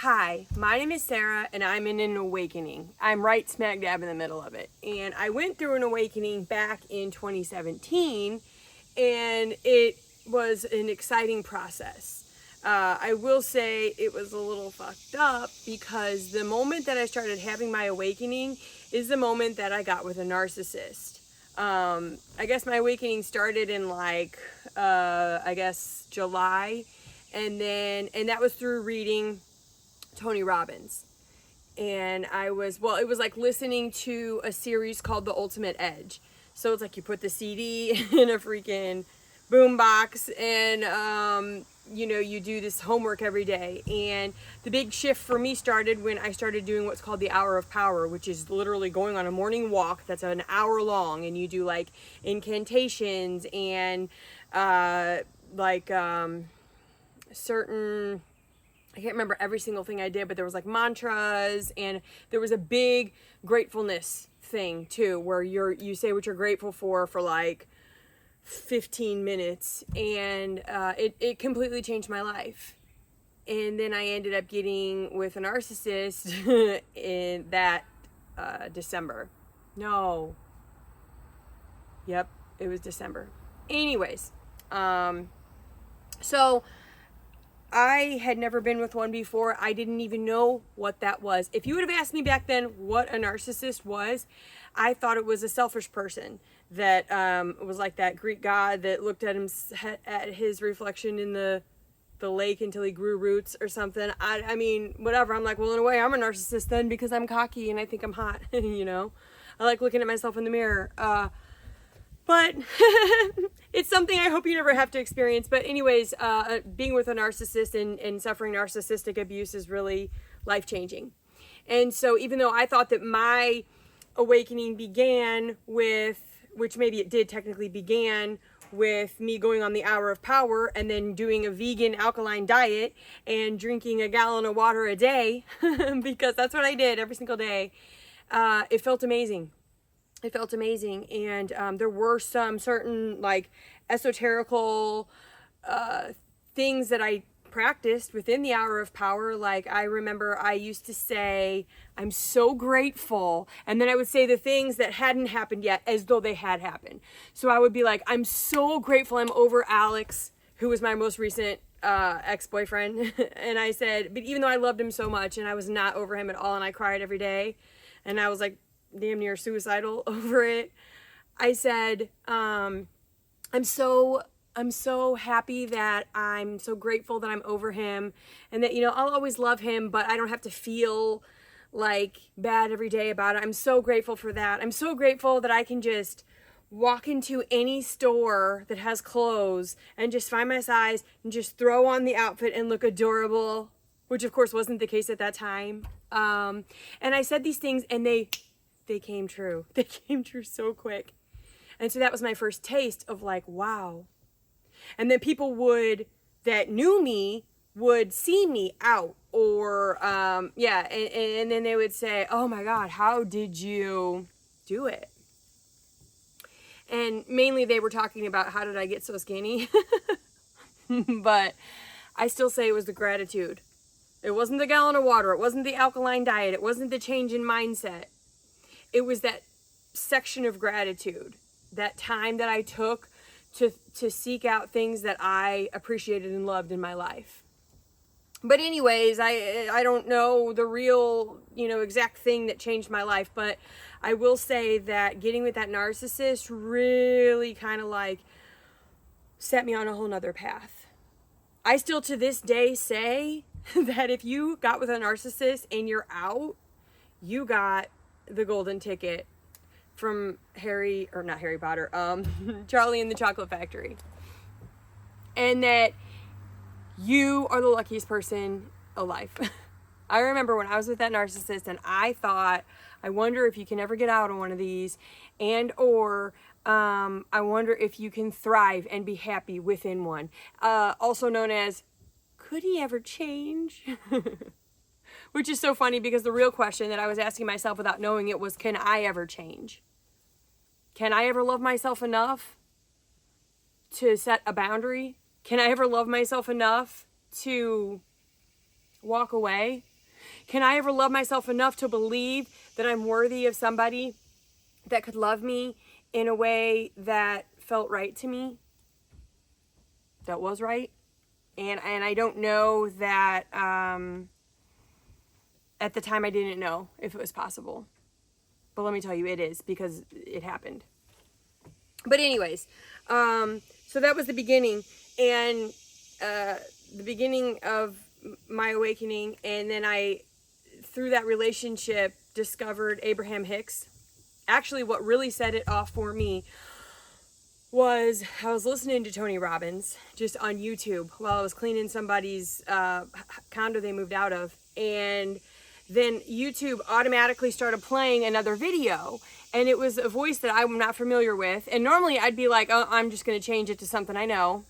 Hi, my name is Sarah and I'm in an awakening. I'm right smack dab in the middle of it. And I went through an awakening back in 2017 and it was an exciting process. I will say it was a little fucked up because the moment that I started having my awakening is the moment that I got with a narcissist. I guess my awakening started in July, and that was through reading Tony Robbins. And it was like listening to a series called The Ultimate Edge. So it's like you put the CD in a freaking boombox and, you do this homework every day. And the big shift for me started when I started doing what's called the Hour of Power, which is literally going on a morning walk that's an hour long. And you do like incantations and, certain, I can't remember every single thing I did, but there was like mantras and there was a big gratefulness thing too, where you say what you're grateful for like 15 minutes, and it completely changed my life. And then I ended up getting with a narcissist in that December. No. Yep, it was December. Anyways, so I had never been with one before. I didn't even know what that was. If you would have asked me back then what a narcissist was, I thought it was a selfish person that was like that Greek god that looked at his reflection in the lake until he grew roots or something. I mean, whatever. I'm like, well, in a way, I'm a narcissist then because I'm cocky and I think I'm hot, I like looking at myself in the mirror. But it's something I hope you never have to experience. But anyways, being with a narcissist and suffering narcissistic abuse is really life-changing. And so even though I thought that my awakening began with, which maybe it did technically began with me going on the Hour of Power and then doing a vegan alkaline diet and drinking a gallon of water a day, because that's what I did every single day, it felt amazing. It felt amazing. And there were some certain like esoterical things that I practiced within the Hour of Power. Like I remember I used to say, I'm so grateful. And then I would say the things that hadn't happened yet as though they had happened. So I would be like, I'm so grateful I'm over Alex, who was my most recent ex-boyfriend. And I said, but even though I loved him so much and I was not over him at all and I cried every day and I was like damn near suicidal over it, I said, I'm so happy that I'm so grateful that I'm over him and that, I'll always love him, but I don't have to feel like bad every day about it. I'm so grateful for that. I'm so grateful that I can just walk into any store that has clothes and just find my size and just throw on the outfit and look adorable, which of course wasn't the case at that time. And I said these things and they came true. They came true so quick. And so that was my first taste of like, wow. And then people that knew me would see me out or, and then they would say, oh my God, how did you do it? And mainly they were talking about how did I get so skinny? But I still say it was the gratitude. It wasn't the gallon of water. It wasn't the alkaline diet. It wasn't the change in mindset. It was that section of gratitude, that time that I took to seek out things that I appreciated and loved in my life. But anyways, I don't know the real, exact thing that changed my life, but I will say that getting with that narcissist really kind of like set me on a whole nother path. I still to this day say that if you got with a narcissist and you're out, you got the golden ticket from Charlie and the Chocolate Factory. And that you are the luckiest person alive. I remember when I was with that narcissist and I thought, I wonder if you can ever get out on one of these, and or I wonder if you can thrive and be happy within one. Also known as, could he ever change? Which is so funny because the real question that I was asking myself without knowing it was, can I ever change? Can I ever love myself enough to set a boundary? Can I ever love myself enough to walk away? Can I ever love myself enough to believe that I'm worthy of somebody that could love me in a way that felt right to me? That was right? And I don't know that, at the time I didn't know if it was possible. But let me tell you, it is, because it happened. But anyways, so that was the beginning. And the beginning of my awakening. And then I, through that relationship, discovered Abraham Hicks. Actually, what really set it off for me was I was listening to Tony Robbins just on YouTube while I was cleaning somebody's condo they moved out of. And then YouTube automatically started playing another video. And it was a voice that I'm not familiar with. And normally I'd be like, oh, I'm just going to change it to something I know.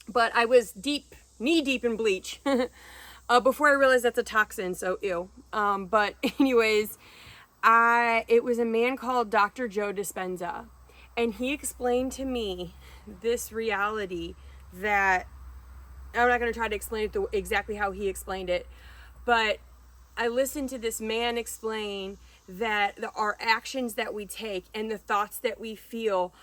But I was knee deep in bleach before I realized that's a toxin, so ew. But anyways, it was a man called Dr. Joe Dispenza. And he explained to me this reality that, I'm not going to try to explain it exactly how he explained it, but I listened to this man explain that our actions that we take and the thoughts that we feel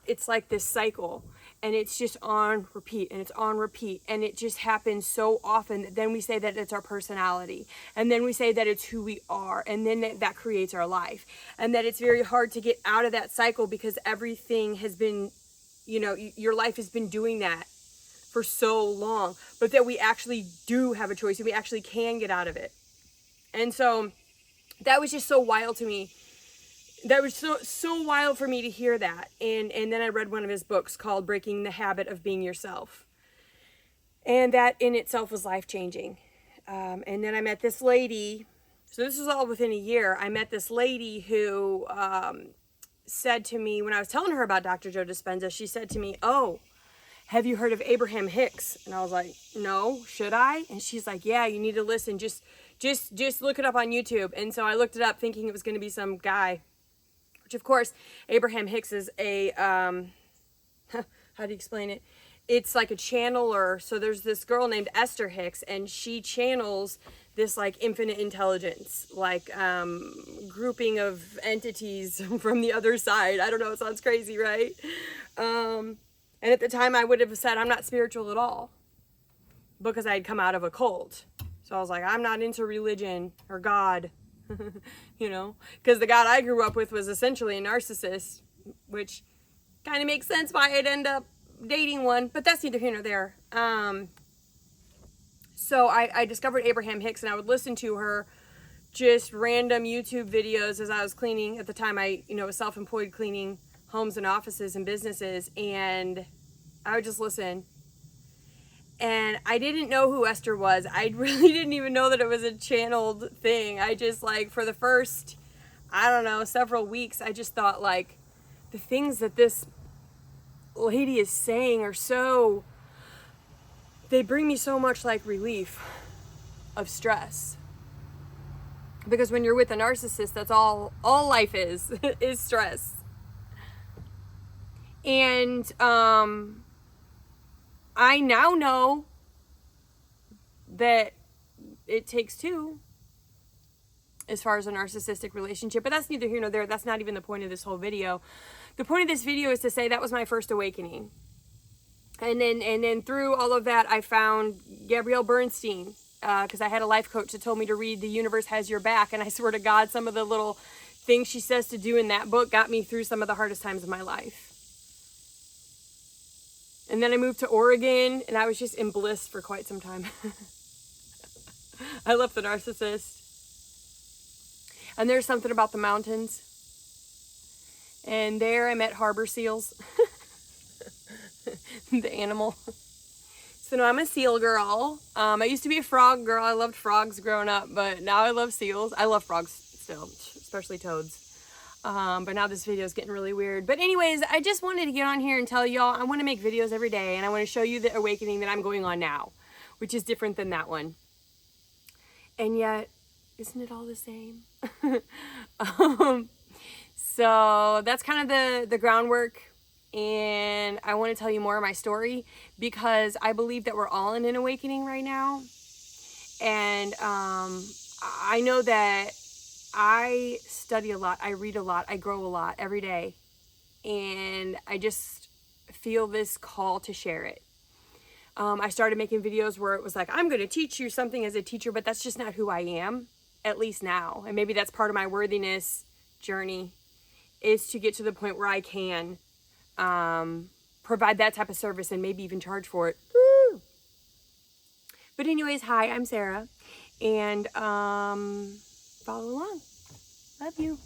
it's like this cycle, and it's just on repeat, and it's on repeat, and it just happens so often that then we say that it's our personality, and then we say that it's who we are, and then that creates our life, and that it's very hard to get out of that cycle because everything has been, your life has been doing that for so long, but that we actually do have a choice, and we actually can get out of it. And so that was just so wild to me. That was so wild for me to hear that. And then I read one of his books called Breaking the Habit of Being Yourself. And that in itself was life-changing. And then I met this lady. So this was all within a year. I met this lady who said to me, when I was telling her about Dr. Joe Dispenza, she said to me, oh, have you heard of Abraham Hicks? And I was like, no, should I? And she's like, yeah, you need to listen. Just look it up on YouTube. And so I looked it up thinking it was going to be some guy. Which, of course, Abraham Hicks is a, how do you explain it? It's like a channeler. So there's this girl named Esther Hicks, and she channels this like infinite intelligence, like grouping of entities from the other side. I don't know, it sounds crazy, right? And at the time I would have said I'm not spiritual at all because I had come out of a cult. So I was like, I'm not into religion or God. Because the God I grew up with was essentially a narcissist, which kind of makes sense why I'd end up dating one, but that's neither here nor there. So I discovered Abraham Hicks, and I would listen to her just random YouTube videos as I was cleaning. At the time I, was self-employed, cleaning homes and offices and businesses, and I would just listen. And I didn't know who Esther was. I really didn't even know that it was a channeled thing. I just, for the first, several weeks, I just thought, the things that this lady is saying are so, they bring me so much, relief of stress. Because when you're with a narcissist, that's all life is stress. And, I now know that it takes two as far as a narcissistic relationship, but that's neither here nor there. That's not even the point of this whole video. The point of this video is to say that was my first awakening. And then through all of that, I found Gabrielle Bernstein, because I had a life coach that told me to read The Universe Has Your Back. And I swear to God, some of the little things she says to do in that book got me through some of the hardest times of my life. And then I moved to Oregon, and I was just in bliss for quite some time. I left the narcissist. And there's something about the mountains. And there I met harbor seals. The animal. So now I'm a seal girl. I used to be a frog girl. I loved frogs growing up, but now I love seals. I love frogs still, especially toads. But now this video is getting really weird. But anyways, I just wanted to get on here and tell y'all I want to make videos every day, and I want to show you the awakening that I'm going on now, which is different than that one. And yet, isn't it all the same? So that's kind of the groundwork, and I want to tell you more of my story because I believe that we're all in an awakening right now. And I know that I study a lot, I read a lot, I grow a lot every day. And I just feel this call to share it. I started making videos where it was like, I'm going to teach you something as a teacher, but that's just not who I am, at least now. And maybe that's part of my worthiness journey, is to get to the point where I can provide that type of service and maybe even charge for it. Woo! But anyways, hi, I'm Sarah, and follow along. Love you.